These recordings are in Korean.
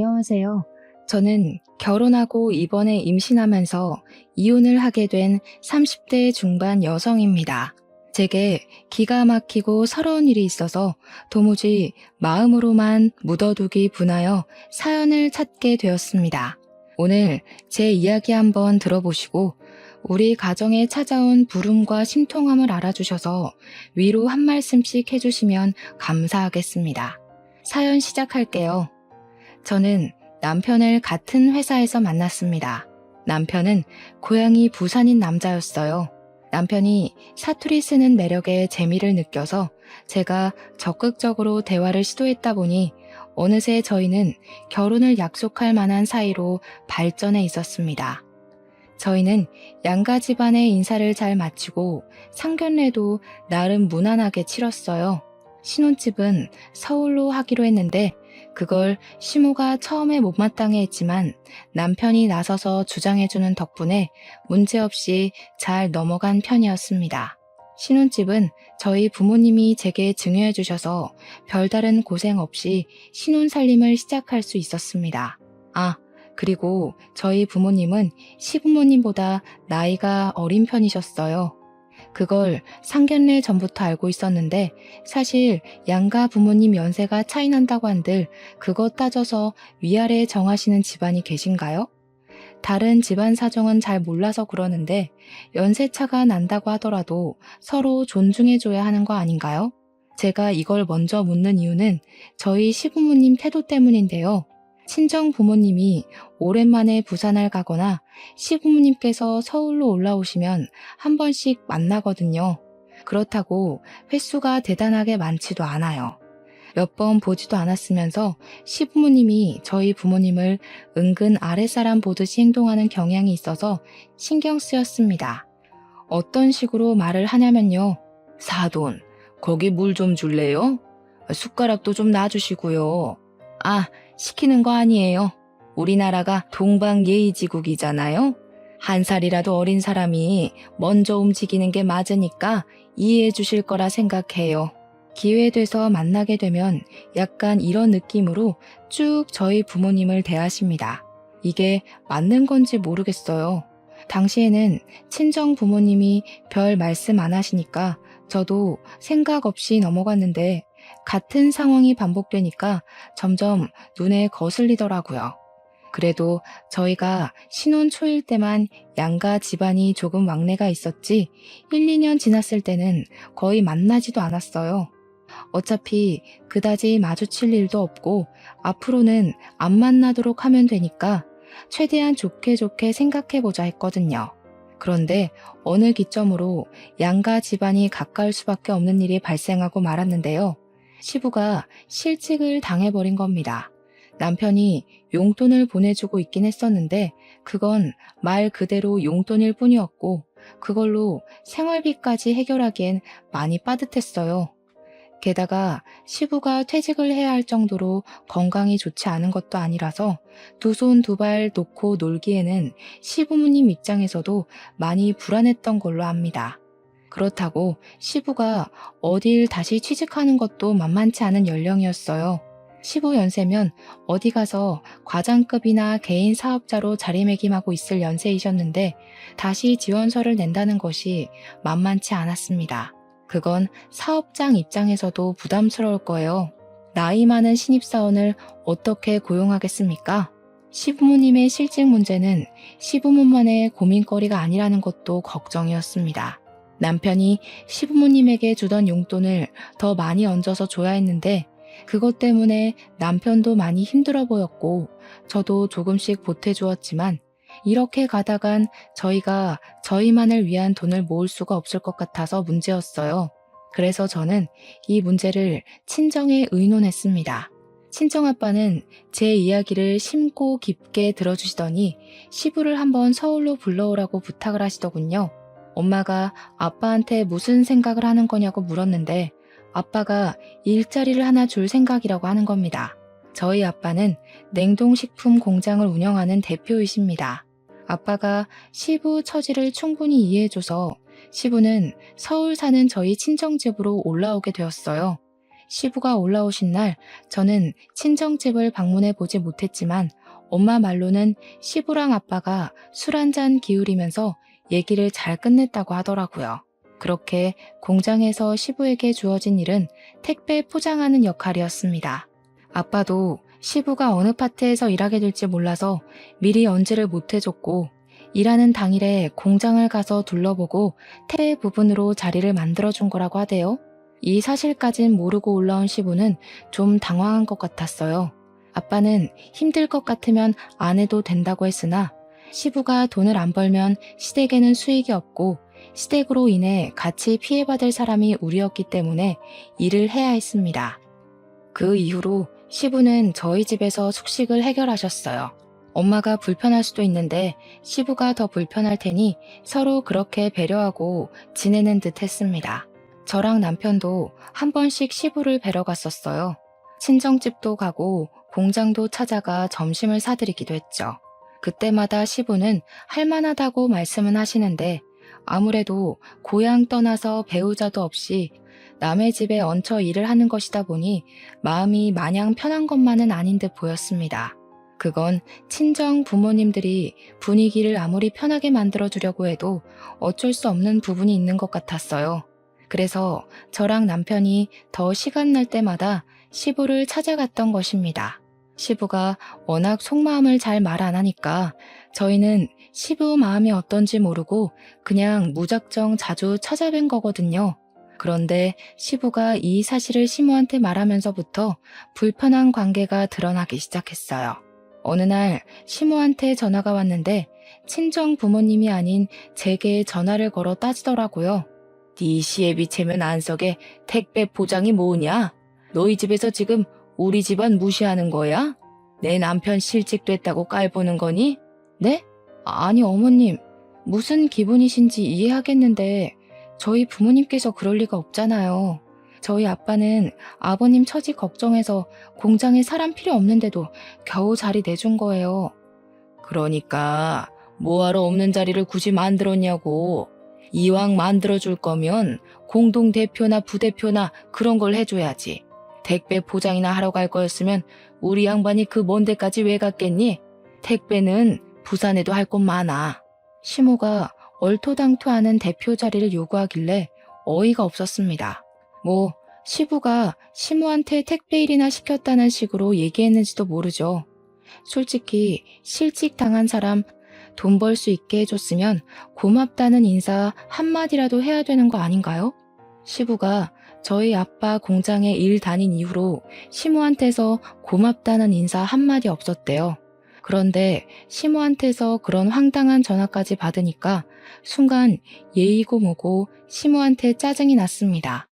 안녕하세요. 저는 결혼하고 이번에 임신하면서 이혼을 하게 된 30대 중반 여성입니다. 제게 기가 막히고 서러운 일이 있어서 도무지 마음으로만 묻어두기 분하여 사연을 찾게 되었습니다. 오늘 제 이야기 한번 들어보시고 우리 가정에 찾아온 부름과 심통함을 알아주셔서 위로 한 말씀씩 해주시면 감사하겠습니다. 사연 시작할게요. 저는 남편을 같은 회사에서 만났습니다. 남편은 고향이 부산인 남자였어요. 남편이 사투리 쓰는 매력에 재미를 느껴서 제가 적극적으로 대화를 시도했다 보니 어느새 저희는 결혼을 약속할 만한 사이로 발전해 있었습니다. 저희는 양가 집안의 인사를 잘 마치고 상견례도 나름 무난하게 치렀어요. 신혼집은 서울로 하기로 했는데 그걸 시모가 처음에 못마땅해 했지만 남편이 나서서 주장해주는 덕분에 문제없이 잘 넘어간 편이었습니다. 신혼집은 저희 부모님이 제게 증여해 주셔서 별다른 고생 없이 신혼 살림을 시작할 수 있었습니다. 그리고 저희 부모님은 시부모님보다 나이가 어린 편이셨어요. 그걸 상견례 전부터 알고 있었는데 사실 양가 부모님 연세가 차이 난다고 한들 그것 따져서 위아래 정하시는 집안이 계신가요? 다른 집안 사정은 잘 몰라서 그러는데 연세차가 난다고 하더라도 서로 존중해줘야 하는 거 아닌가요? 제가 이걸 먼저 묻는 이유는 저희 시부모님 태도 때문인데요. 친정 부모님이 오랜만에 부산을 가거나 시부모님께서 서울로 올라오시면 한 번씩 만나거든요. 그렇다고 횟수가 대단하게 많지도 않아요. 몇 번 보지도 않았으면서 시부모님이 저희 부모님을 은근 아랫사람 보듯이 행동하는 경향이 있어서 신경 쓰였습니다. 어떤 식으로 말을 하냐면요. 사돈, 거기 물 좀 줄래요? 숟가락도 좀 놔주시고요. 시키는 거 아니에요. 우리나라가 동방예의지국이잖아요. 한 살이라도 어린 사람이 먼저 움직이는 게 맞으니까 이해해 주실 거라 생각해요. 기회 돼서 만나게 되면 약간 이런 느낌으로 쭉 저희 부모님을 대하십니다. 이게 맞는 건지 모르겠어요. 당시에는 친정 부모님이 별 말씀 안 하시니까 저도 생각 없이 넘어갔는데 같은 상황이 반복되니까 점점 눈에 거슬리더라고요. 그래도 저희가 신혼 초일 때만 양가 집안이 조금 왕래가 있었지 1, 2년 지났을 때는 거의 만나지도 않았어요. 어차피 그다지 마주칠 일도 없고 앞으로는 안 만나도록 하면 되니까 최대한 좋게 생각해보자 했거든요. 그런데 어느 기점으로 양가 집안이 가까울 수밖에 없는 일이 발생하고 말았는데요. 시부가 실직을 당해버린 겁니다. 남편이 용돈을 보내주고 있긴 했었는데 그건 말 그대로 용돈일 뿐이었고 그걸로 생활비까지 해결하기엔 많이 빠듯했어요. 게다가 시부가 퇴직을 해야 할 정도로 건강이 좋지 않은 것도 아니라서 두 손 두 발 놓고 놀기에는 시부모님 입장에서도 많이 불안했던 걸로 압니다. 그렇다고 시부가 어딜 다시 취직하는 것도 만만치 않은 연령이었어요. 시부 연세면 어디 가서 과장급이나 개인 사업자로 자리매김하고 있을 연세이셨는데 다시 지원서를 낸다는 것이 만만치 않았습니다. 그건 사업장 입장에서도 부담스러울 거예요. 나이 많은 신입사원을 어떻게 고용하겠습니까? 시부모님의 실직 문제는 시부모만의 고민거리가 아니라는 것도 걱정이었습니다. 남편이 시부모님에게 주던 용돈을 더 많이 얹어서 줘야 했는데 그것 때문에 남편도 많이 힘들어 보였고 저도 조금씩 보태주었지만 이렇게 가다간 저희가 저희만을 위한 돈을 모을 수가 없을 것 같아서 문제였어요. 그래서 저는 이 문제를 친정에 의논했습니다. 친정아빠는 제 이야기를 심고 깊게 들어주시더니 시부를 한번 서울로 불러오라고 부탁을 하시더군요. 엄마가 아빠한테 무슨 생각을 하는 거냐고 물었는데 아빠가 일자리를 하나 줄 생각이라고 하는 겁니다. 저희 아빠는 냉동식품 공장을 운영하는 대표이십니다. 아빠가 시부 처지를 충분히 이해해줘서 시부는 서울 사는 저희 친정집으로 올라오게 되었어요. 시부가 올라오신 날 저는 친정집을 방문해 보지 못했지만 엄마 말로는 시부랑 아빠가 술 한잔 기울이면서 얘기를 잘 끝냈다고 하더라고요. 그렇게 공장에서 시부에게 주어진 일은 택배 포장하는 역할이었습니다. 아빠도 시부가 어느 파트에서 일하게 될지 몰라서 미리 언지를 못 해줬고 일하는 당일에 공장을 가서 둘러보고 택배 부분으로 자리를 만들어준 거라고 하대요. 이 사실까진 모르고 올라온 시부는 좀 당황한 것 같았어요. 아빠는 힘들 것 같으면 안 해도 된다고 했으나 시부가 돈을 안 벌면 시댁에는 수익이 없고 시댁으로 인해 같이 피해받을 사람이 우리였기 때문에 일을 해야 했습니다. 그 이후로 시부는 저희 집에서 숙식을 해결하셨어요. 엄마가 불편할 수도 있는데 시부가 더 불편할 테니 서로 그렇게 배려하고 지내는 듯 했습니다. 저랑 남편도 한 번씩 시부를 뵈러 갔었어요. 친정집도 가고 공장도 찾아가 점심을 사드리기도 했죠. 그때마다 시부는 할만하다고 말씀은 하시는데 아무래도 고향 떠나서 배우자도 없이 남의 집에 얹혀 일을 하는 것이다 보니 마음이 마냥 편한 것만은 아닌 듯 보였습니다. 그건 친정 부모님들이 분위기를 아무리 편하게 만들어주려고 해도 어쩔 수 없는 부분이 있는 것 같았어요. 그래서 저랑 남편이 더 시간 날 때마다 시부를 찾아갔던 것입니다. 시부가 워낙 속마음을 잘 말 안 하니까 저희는 시부 마음이 어떤지 모르고 그냥 무작정 자주 찾아뵌 거거든요. 그런데 시부가 이 사실을 시모한테 말하면서부터 불편한 관계가 드러나기 시작했어요. 어느 날 시모한테 전화가 왔는데 친정 부모님이 아닌 제게 전화를 걸어 따지더라고요. 네 시애비 체면 안석에 택배 포장이 뭐냐? 너희 집에서 지금 우리 집안 무시하는 거야? 내 남편 실직됐다고 깔보는 거니? 네? 아니 어머님, 무슨 기분이신지 이해하겠는데 저희 부모님께서 그럴 리가 없잖아요. 저희 아빠는 아버님 처지 걱정해서 공장에 사람 필요 없는데도 겨우 자리 내준 거예요. 그러니까 뭐하러 없는 자리를 굳이 만들었냐고. 이왕 만들어줄 거면 공동대표나 부대표나 그런 걸 해줘야지. 택배 포장이나 하러 갈 거였으면 우리 양반이 그 먼 데까지 왜 갔겠니? 택배는 부산에도 할 곳 많아. 시모가 얼토당토하는 대표 자리를 요구하길래 어이가 없었습니다. 뭐 시부가 시모한테 택배 일이나 시켰다는 식으로 얘기했는지도 모르죠. 솔직히 실직 당한 사람 돈 벌 수 있게 해줬으면 고맙다는 인사 한마디라도 해야 되는 거 아닌가요? 시부가 저희 아빠 공장에 일 다닌 이후로 시모한테서 고맙다는 인사 한마디 없었대요. 그런데 시모한테서 그런 황당한 전화까지 받으니까 순간 예의고 뭐고 시모한테 짜증이 났습니다.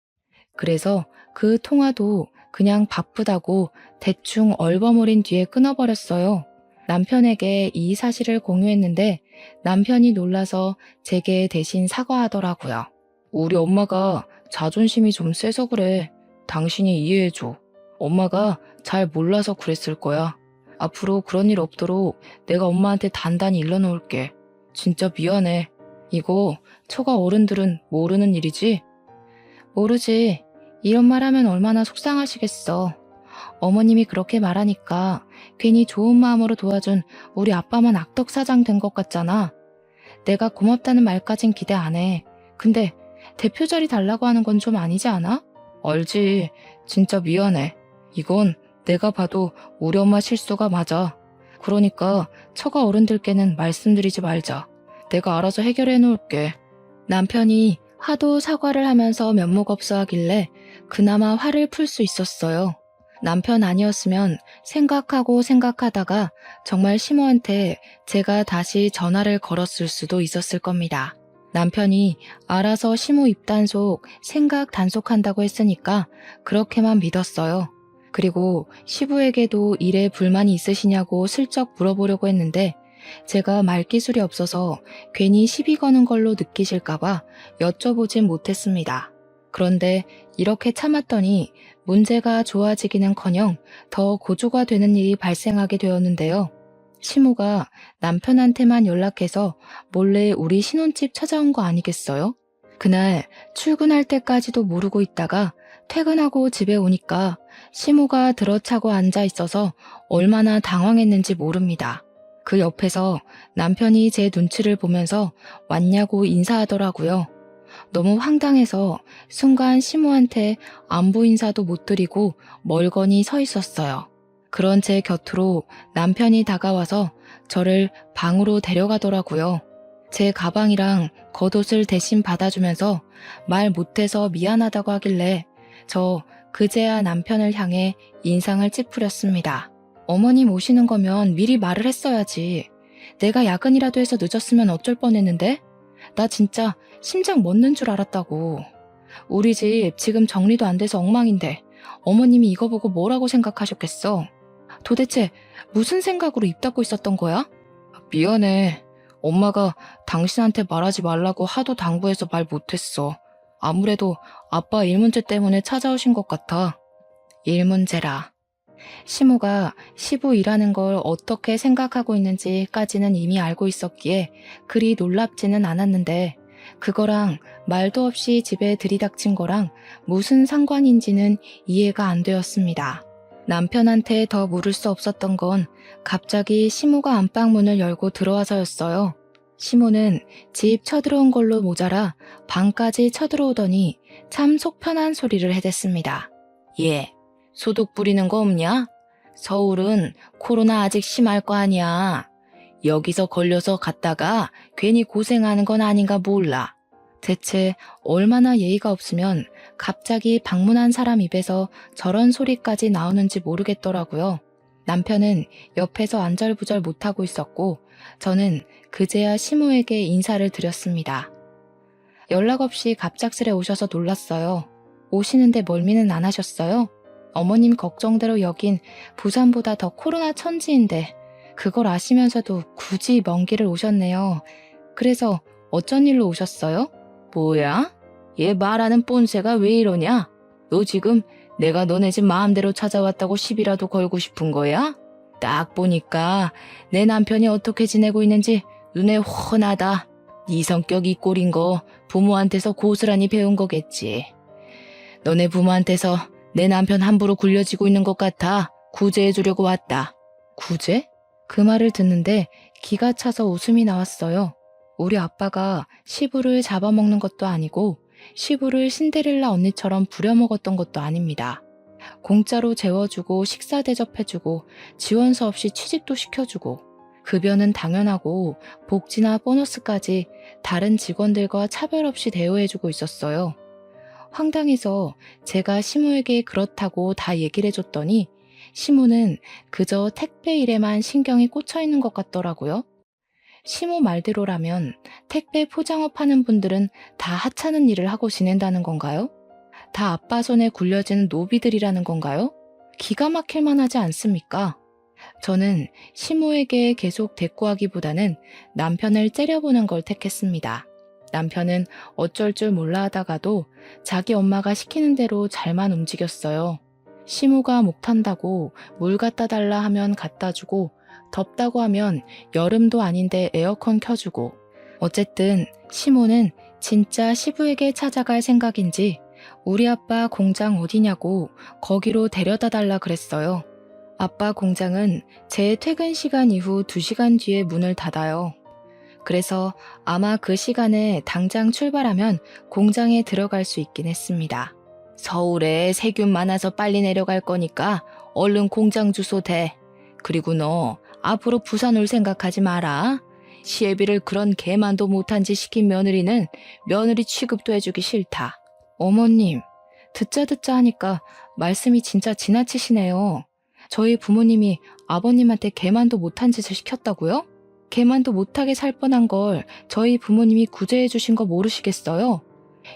그래서 그 통화도 그냥 바쁘다고 대충 얼버무린 뒤에 끊어버렸어요. 남편에게 이 사실을 공유했는데 남편이 놀라서 제게 대신 사과하더라고요. 우리 엄마가 자존심이 좀 세서 그래. 당신이 이해해줘. 엄마가 잘 몰라서 그랬을 거야. 앞으로 그런 일 없도록 내가 엄마한테 단단히 일러놓을게. 진짜 미안해. 이거 처가 어른들은 모르는 일이지? 모르지. 이런 말 하면 얼마나 속상하시겠어. 어머님이 그렇게 말하니까 괜히 좋은 마음으로 도와준 우리 아빠만 악덕사장 된 것 같잖아. 내가 고맙다는 말까진 기대 안 해. 근데 대표 자리 달라고 하는 건 좀 아니지 않아? 알지. 진짜 미안해. 이건 내가 봐도 우리 엄마 실수가 맞아. 그러니까 처가 어른들께는 말씀드리지 말자. 내가 알아서 해결해 놓을게. 남편이 하도 사과를 하면서 면목없어 하길래 그나마 화를 풀 수 있었어요. 남편 아니었으면 생각하고 생각하다가 정말 시모한테 제가 다시 전화를 걸었을 수도 있었을 겁니다. 남편이 알아서 시모 입단속 생각 단속한다고 했으니까 그렇게만 믿었어요. 그리고 시부에게도 일에 불만이 있으시냐고 슬쩍 물어보려고 했는데 제가 말기술이 없어서 괜히 시비 거는 걸로 느끼실까봐 여쭤보진 못했습니다. 그런데 이렇게 참았더니 문제가 좋아지기는커녕 더 고조가 되는 일이 발생하게 되었는데요. 시모가 남편한테만 연락해서 몰래 우리 신혼집 찾아온 거 아니겠어요? 그날 출근할 때까지도 모르고 있다가 퇴근하고 집에 오니까 시모가 들어차고 앉아 있어서 얼마나 당황했는지 모릅니다. 그 옆에서 남편이 제 눈치를 보면서 왔냐고 인사하더라고요. 너무 황당해서 순간 시모한테 안부 인사도 못 드리고 멀거니 서 있었어요. 그런 제 곁으로 남편이 다가와서 저를 방으로 데려가더라고요. 제 가방이랑 겉옷을 대신 받아주면서 말 못해서 미안하다고 하길래 저 그제야 남편을 향해 인상을 찌푸렸습니다. 어머님 오시는 거면 미리 말을 했어야지. 내가 야근이라도 해서 늦었으면 어쩔 뻔했는데? 나 진짜 심장 멎는 줄 알았다고. 우리 집 지금 정리도 안 돼서 엉망인데 어머님이 이거 보고 뭐라고 생각하셨겠어? 도대체 무슨 생각으로 입 닫고 있었던 거야? 미안해. 엄마가 당신한테 말하지 말라고 하도 당부해서 말 못했어. 아무래도 아빠 일 문제 때문에 찾아오신 것 같아. 일 문제라. 시모가 시부 일하는 걸 어떻게 생각하고 있는지까지는 이미 알고 있었기에 그리 놀랍지는 않았는데 그거랑 말도 없이 집에 들이닥친 거랑 무슨 상관인지는 이해가 안 되었습니다. 남편한테 더 물을 수 없었던 건 갑자기 시모가 안방문을 열고 들어와서였어요. 시모는 집 쳐들어온 걸로 모자라 방까지 쳐들어오더니 참 속편한 소리를 해댔습니다. 예, 소독 뿌리는 거 없냐? 서울은 코로나 아직 심할 거 아니야. 여기서 걸려서 갔다가 괜히 고생하는 건 아닌가 몰라. 대체 얼마나 예의가 없으면 갑자기 방문한 사람 입에서 저런 소리까지 나오는지 모르겠더라고요. 남편은 옆에서 안절부절 못하고 있었고 저는 그제야 시모에게 인사를 드렸습니다. 연락 없이 갑작스레 오셔서 놀랐어요. 오시는데 멀미는 안 하셨어요? 어머님 걱정대로 여긴 부산보다 더 코로나 천지인데 그걸 아시면서도 굳이 먼 길을 오셨네요. 그래서 어쩐 일로 오셨어요? 뭐야? 얘 말하는 뽐새가 왜 이러냐? 너 지금 내가 너네 집 마음대로 찾아왔다고 시비라도 걸고 싶은 거야? 딱 보니까 내 남편이 어떻게 지내고 있는지 눈에 훤하다. 네 성격 이 꼴인 거 부모한테서 고스란히 배운 거겠지. 너네 부모한테서 내 남편 함부로 굴려지고 있는 것 같아 구제해주려고 왔다. 구제? 그 말을 듣는데 기가 차서 웃음이 나왔어요. 우리 아빠가 시부를 잡아먹는 것도 아니고 시부를 신데렐라 언니처럼 부려먹었던 것도 아닙니다. 공짜로 재워주고 식사 대접해주고 지원서 없이 취직도 시켜주고 급여는 당연하고 복지나 보너스까지 다른 직원들과 차별 없이 대우해주고 있었어요. 황당해서 제가 시모에게 그렇다고 다 얘기를 해줬더니 시모는 그저 택배 일에만 신경이 꽂혀 있는 것 같더라고요. 시모 말대로라면 택배 포장업 하는 분들은 다 하찮은 일을 하고 지낸다는 건가요? 다 아빠 손에 굴려지는 노비들이라는 건가요? 기가 막힐 만하지 않습니까? 저는 시모에게 계속 대꾸하기보다는 남편을 째려보는 걸 택했습니다. 남편은 어쩔 줄 몰라 하다가도 자기 엄마가 시키는 대로 잘만 움직였어요. 시모가 목 탄다고 물 갖다 달라 하면 갖다 주고 덥다고 하면 여름도 아닌데 에어컨 켜주고 어쨌든 시모는 진짜 시부에게 찾아갈 생각인지 우리 아빠 공장 어디냐고 거기로 데려다 달라 그랬어요. 아빠 공장은 제 퇴근 시간 이후 2시간 뒤에 문을 닫아요. 그래서 아마 그 시간에 당장 출발하면 공장에 들어갈 수 있긴 했습니다. 서울에 세균 많아서 빨리 내려갈 거니까 얼른 공장 주소 대. 그리고 너 앞으로 부산 올 생각하지 마라. 시애비를 그런 개만도 못한 짓 시킨 며느리는 며느리 취급도 해주기 싫다. 어머님, 듣자 하니까 말씀이 진짜 지나치시네요. 저희 부모님이 아버님한테 개만도 못한 짓을 시켰다고요? 개만도 못하게 살 뻔한 걸 저희 부모님이 구제해 주신 거 모르시겠어요?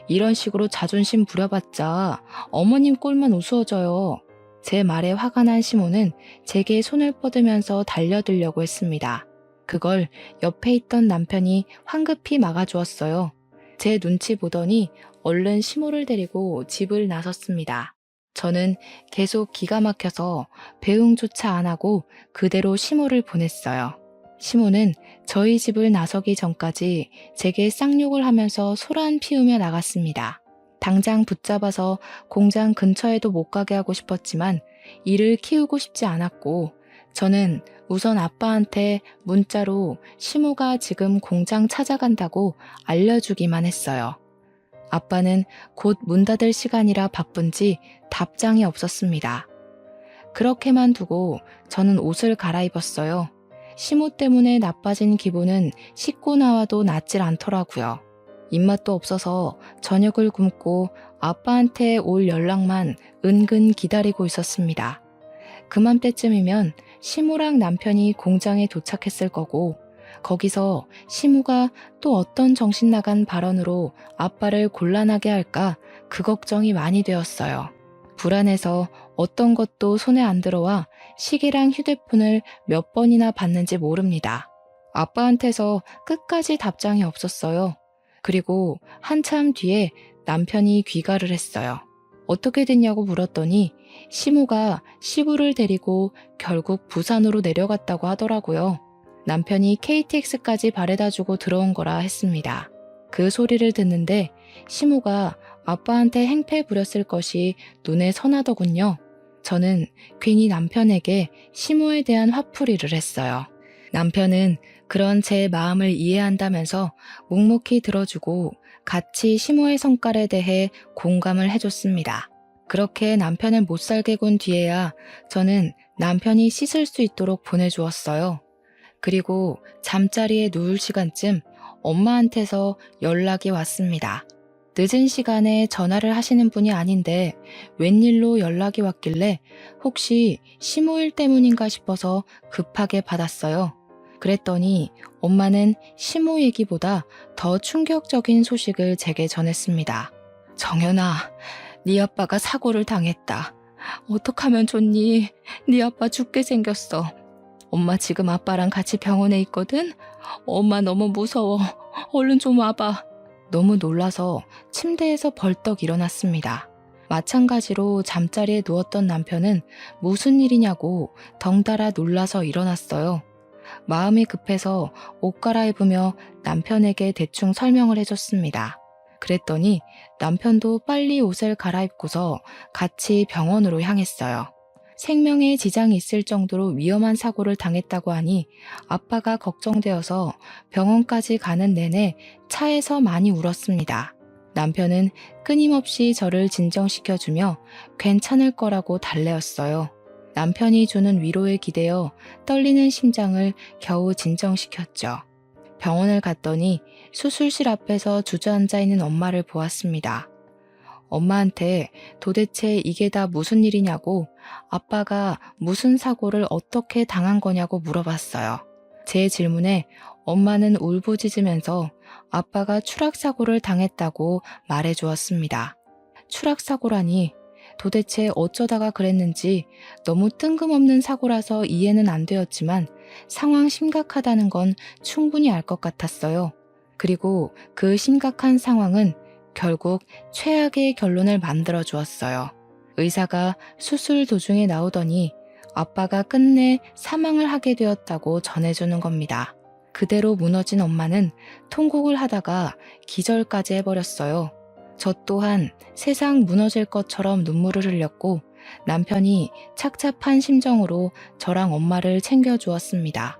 이런 식으로 자존심 부려봤자 어머님 꼴만 우스워져요. 제 말에 화가 난 시모는 제게 손을 뻗으면서 달려들려고 했습니다. 그걸 옆에 있던 남편이 황급히 막아주었어요. 제 눈치 보더니 얼른 시모를 데리고 집을 나섰습니다. 저는 계속 기가 막혀서 배웅조차 안 하고 그대로 시모를 보냈어요. 시모는 저희 집을 나서기 전까지 제게 쌍욕을 하면서 소란 피우며 나갔습니다. 당장 붙잡아서 공장 근처에도 못 가게 하고 싶었지만 이를 키우고 싶지 않았고 저는 우선 아빠한테 문자로 시모가 지금 공장 찾아간다고 알려주기만 했어요. 아빠는 곧 문 닫을 시간이라 바쁜지 답장이 없었습니다. 그렇게만 두고 저는 옷을 갈아입었어요. 시모 때문에 나빠진 기분은 씻고 나와도 낫질 않더라고요. 입맛도 없어서 저녁을 굶고 아빠한테 올 연락만 은근 기다리고 있었습니다. 그맘때쯤이면 시모랑 남편이 공장에 도착했을 거고 거기서 시모가 또 어떤 정신나간 발언으로 아빠를 곤란하게 할까 그 걱정이 많이 되었어요. 불안해서 어떤 것도 손에 안 들어와 시계랑 휴대폰을 몇 번이나 봤는지 모릅니다. 아빠한테서 끝까지 답장이 없었어요. 그리고 한참 뒤에 남편이 귀가를 했어요. 어떻게 됐냐고 물었더니 시모가 시부를 데리고 결국 부산으로 내려갔다고 하더라고요. 남편이 KTX까지 바래다주고 들어온 거라 했습니다. 그 소리를 듣는데 시모가 아빠한테 행패 부렸을 것이 눈에 선하더군요. 저는 괜히 남편에게 시모에 대한 화풀이를 했어요. 남편은 그런 제 마음을 이해한다면서 묵묵히 들어주고 같이 시모의 성깔에 대해 공감을 해줬습니다. 그렇게 남편을 못살게 군 뒤에야 저는 남편이 씻을 수 있도록 보내주었어요. 그리고 잠자리에 누울 시간쯤 엄마한테서 연락이 왔습니다. 늦은 시간에 전화를 하시는 분이 아닌데 웬일로 연락이 왔길래 혹시 시모일 때문인가 싶어서 급하게 받았어요. 그랬더니 엄마는 시모 얘기보다 더 충격적인 소식을 제게 전했습니다. 정연아, 네 아빠가 사고를 당했다. 어떡하면 좋니? 네 아빠 죽게 생겼어. 엄마 지금 아빠랑 같이 병원에 있거든? 엄마 너무 무서워. 얼른 좀 와봐. 너무 놀라서 침대에서 벌떡 일어났습니다. 마찬가지로 잠자리에 누웠던 남편은 무슨 일이냐고 덩달아 놀라서 일어났어요. 마음이 급해서 옷 갈아입으며 남편에게 대충 설명을 해줬습니다. 그랬더니 남편도 빨리 옷을 갈아입고서 같이 병원으로 향했어요. 생명에 지장이 있을 정도로 위험한 사고를 당했다고 하니 아빠가 걱정되어서 병원까지 가는 내내 차에서 많이 울었습니다. 남편은 끊임없이 저를 진정시켜주며 괜찮을 거라고 달래었어요. 남편이 주는 위로에 기대어 떨리는 심장을 겨우 진정시켰죠. 병원을 갔더니 수술실 앞에서 주저앉아 있는 엄마를 보았습니다. 엄마한테 도대체 이게 다 무슨 일이냐고 아빠가 무슨 사고를 어떻게 당한 거냐고 물어봤어요. 제 질문에 엄마는 울부짖으면서 아빠가 추락사고를 당했다고 말해주었습니다. 추락사고라니 도대체 어쩌다가 그랬는지 너무 뜬금없는 사고라서 이해는 안 되었지만 상황 심각하다는 건 충분히 알 것 같았어요. 그리고 그 심각한 상황은 결국 최악의 결론을 만들어 주었어요. 의사가 수술 도중에 나오더니 아빠가 끝내 사망을 하게 되었다고 전해주는 겁니다. 그대로 무너진 엄마는 통곡을 하다가 기절까지 해버렸어요. 저 또한 세상 무너질 것처럼 눈물을 흘렸고 남편이 착잡한 심정으로 저랑 엄마를 챙겨주었습니다.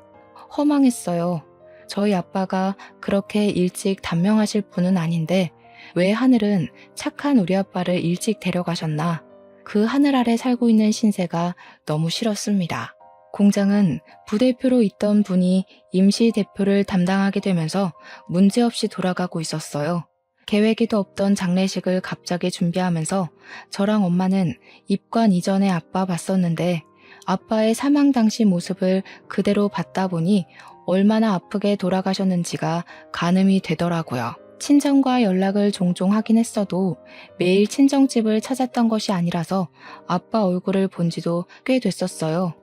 허망했어요. 저희 아빠가 그렇게 일찍 단명하실 분은 아닌데 왜 하늘은 착한 우리 아빠를 일찍 데려가셨나? 그 하늘 아래 살고 있는 신세가 너무 싫었습니다. 공장은 부대표로 있던 분이 임시 대표를 담당하게 되면서 문제없이 돌아가고 있었어요. 계획에도 없던 장례식을 갑자기 준비하면서 저랑 엄마는 입관 이전에 아빠 봤었는데 아빠의 사망 당시 모습을 그대로 봤다 보니 얼마나 아프게 돌아가셨는지가 가늠이 되더라고요. 친정과 연락을 종종 하긴 했어도 매일 친정집을 찾았던 것이 아니라서 아빠 얼굴을 본 지도 꽤 됐었어요.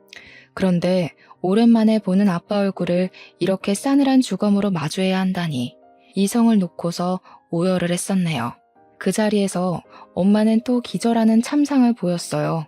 그런데 오랜만에 보는 아빠 얼굴을 이렇게 싸늘한 주검으로 마주해야 한다니 이성을 놓고서 오열을 했었네요. 그 자리에서 엄마는 또 기절하는 참상을 보였어요.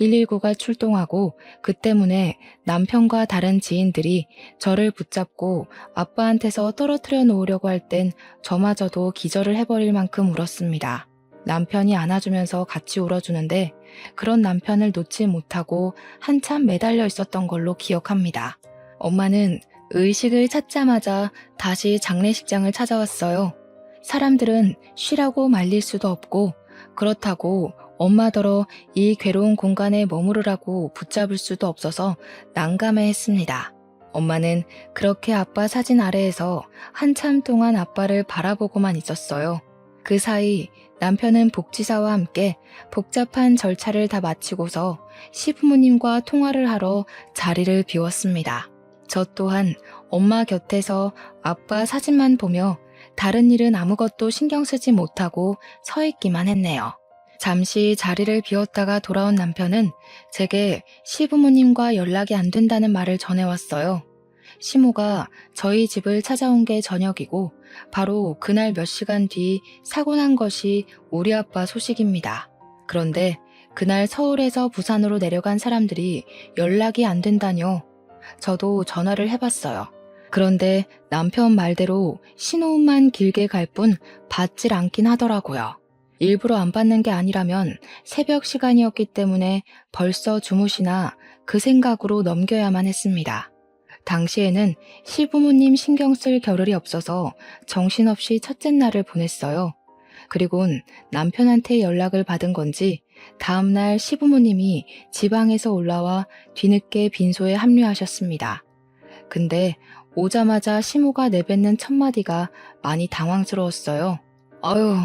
119가 출동하고 그 때문에 남편과 다른 지인들이 저를 붙잡고 아빠한테서 떨어뜨려 놓으려고 할 땐 저마저도 기절을 해버릴 만큼 울었습니다. 남편이 안아주면서 같이 울어주는데 그런 남편을 놓지 못하고 한참 매달려 있었던 걸로 기억합니다. 엄마는 의식을 찾자마자 다시 장례식장을 찾아왔어요. 사람들은 쉬라고 말릴 수도 없고 그렇다고 엄마더러 이 괴로운 공간에 머무르라고 붙잡을 수도 없어서 난감해했습니다. 엄마는 그렇게 아빠 사진 아래에서 한참 동안 아빠를 바라보고만 있었어요. 그 사이 남편은 복지사와 함께 복잡한 절차를 다 마치고서 시부모님과 통화를 하러 자리를 비웠습니다. 저 또한 엄마 곁에서 아빠 사진만 보며 다른 일은 아무것도 신경 쓰지 못하고 서 있기만 했네요. 잠시 자리를 비웠다가 돌아온 남편은 제게 시부모님과 연락이 안 된다는 말을 전해왔어요. 시모가 저희 집을 찾아온 게 저녁이고 바로 그날 몇 시간 뒤 사고 난 것이 우리 아빠 소식입니다. 그런데 그날 서울에서 부산으로 내려간 사람들이 연락이 안 된다뇨. 저도 전화를 해봤어요. 그런데 남편 말대로 신호음만 길게 갈 뿐 받질 않긴 하더라고요. 일부러 안 받는 게 아니라면 새벽 시간이었기 때문에 벌써 주무시나 그 생각으로 넘겨야만 했습니다. 당시에는 시부모님 신경 쓸 겨를이 없어서 정신없이 첫째 날을 보냈어요. 그리곤 남편한테 연락을 받은 건지 다음날 시부모님이 지방에서 올라와 뒤늦게 빈소에 합류하셨습니다. 근데 오자마자 시모가 내뱉는 첫마디가 많이 당황스러웠어요. 아유,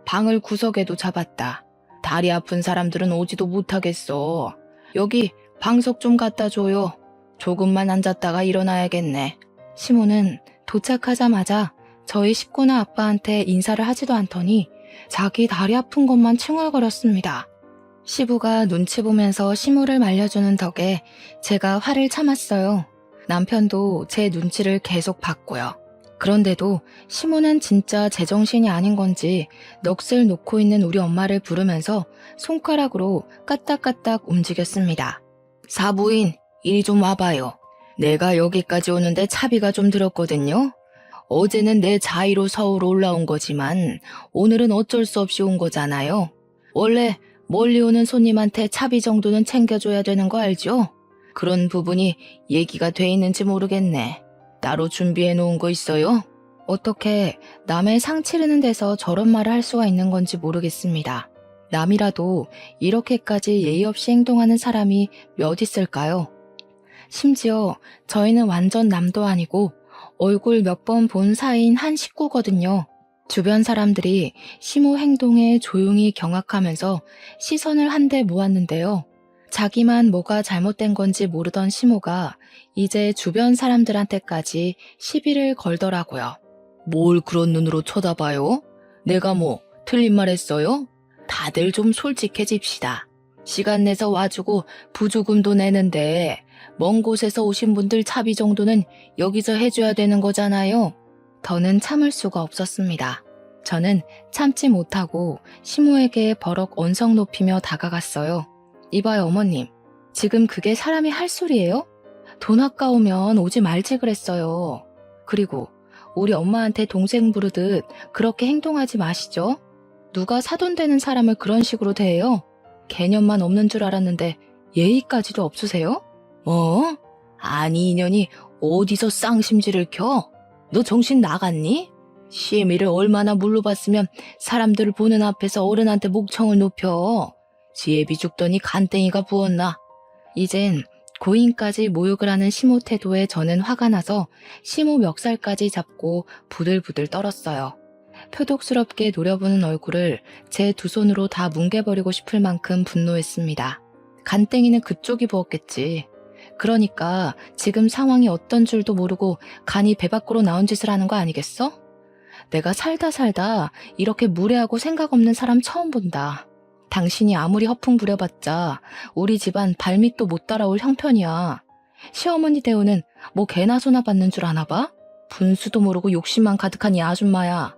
방을 구석에도 잡았다. 다리 아픈 사람들은 오지도 못하겠어. 여기 방석 좀 갖다 줘요. 조금만 앉았다가 일어나야겠네. 시모는 도착하자마자 저희 식구나 아빠한테 인사를 하지도 않더니 자기 다리 아픈 것만 칭얼거렸습니다. 시부가 눈치 보면서 시모를 말려주는 덕에 제가 화를 참았어요. 남편도 제 눈치를 계속 봤고요. 그런데도 시모는 진짜 제정신이 아닌 건지 넋을 놓고 있는 우리 엄마를 부르면서 손가락으로 까딱까딱 움직였습니다. 사부인, 이리 좀 와봐요. 내가 여기까지 오는데 차비가 좀 들었거든요. 어제는 내 자의로 서울 올라온 거지만 오늘은 어쩔 수 없이 온 거잖아요. 원래 멀리 오는 손님한테 차비 정도는 챙겨줘야 되는 거 알죠? 그런 부분이 얘기가 돼 있는지 모르겠네. 따로 준비해 놓은 거 있어요? 어떻게 남의 상 치르는 데서 저런 말을 할 수가 있는 건지 모르겠습니다. 남이라도 이렇게까지 예의 없이 행동하는 사람이 몇 있을까요? 심지어 저희는 완전 남도 아니고 얼굴 몇 번 본 사이인 한 식구거든요. 주변 사람들이 시모 행동에 조용히 경악하면서 시선을 한데 모았는데요. 자기만 뭐가 잘못된 건지 모르던 시모가 이제 주변 사람들한테까지 시비를 걸더라고요. 뭘 그런 눈으로 쳐다봐요? 내가 뭐 틀린 말 했어요? 다들 좀 솔직해집시다. 시간 내서 와주고 부조금도 내는데 먼 곳에서 오신 분들 차비 정도는 여기서 해줘야 되는 거잖아요. 더는 참을 수가 없었습니다. 저는 참지 못하고 시모에게 버럭 언성 높이며 다가갔어요. 이봐요 어머님, 지금 그게 사람이 할 소리예요? 돈 아까우면 오지 말지 그랬어요. 그리고 우리 엄마한테 동생 부르듯 그렇게 행동하지 마시죠. 누가 사돈되는 사람을 그런 식으로 대해요? 개념만 없는 줄 알았는데 예의까지도 없으세요? 뭐? 아니 이년이 어디서 쌍심지를 켜? 너 정신 나갔니? 시애미를 얼마나 물러봤으면 사람들을 보는 앞에서 어른한테 목청을 높여. 지혜비 죽더니 간땡이가 부었나. 이젠 고인까지 모욕을 하는 시모 태도에 저는 화가 나서 시모 멱살까지 잡고 부들부들 떨었어요. 표독스럽게 노려보는 얼굴을 제 두 손으로 다 뭉개버리고 싶을 만큼 분노했습니다. 간땡이는 그쪽이 부었겠지. 그러니까 지금 상황이 어떤 줄도 모르고 간이 배 밖으로 나온 짓을 하는 거 아니겠어? 내가 살다 이렇게 무례하고 생각 없는 사람 처음 본다. 당신이 아무리 허풍 부려봤자 우리 집안 발밑도 못 따라올 형편이야. 시어머니 대우는 뭐 개나 소나 받는 줄 아나 봐? 분수도 모르고 욕심만 가득한 이 아줌마야.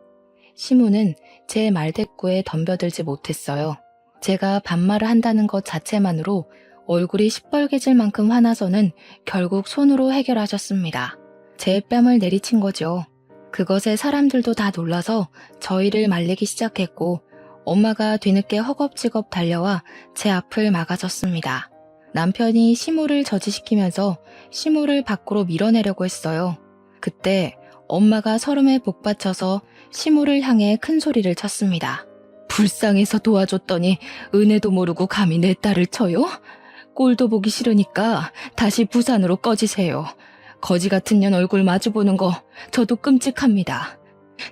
시모는 제 말대꾸에 덤벼들지 못했어요. 제가 반말을 한다는 것 자체만으로 얼굴이 시뻘개질 만큼 화나서는 결국 손으로 해결하셨습니다. 제 뺨을 내리친 거죠. 그것에 사람들도 다 놀라서 저희를 말리기 시작했고 엄마가 뒤늦게 허겁지겁 달려와 제 앞을 막아섰습니다. 남편이 시모를 저지시키면서 시모를 밖으로 밀어내려고 했어요. 그때 엄마가 서름에 복받쳐서 시모를 향해 큰 소리를 쳤습니다. 불쌍해서 도와줬더니 은혜도 모르고 감히 내 딸을 쳐요? 꼴도 보기 싫으니까 다시 부산으로 꺼지세요. 거지 같은 년 얼굴 마주보는 거 저도 끔찍합니다.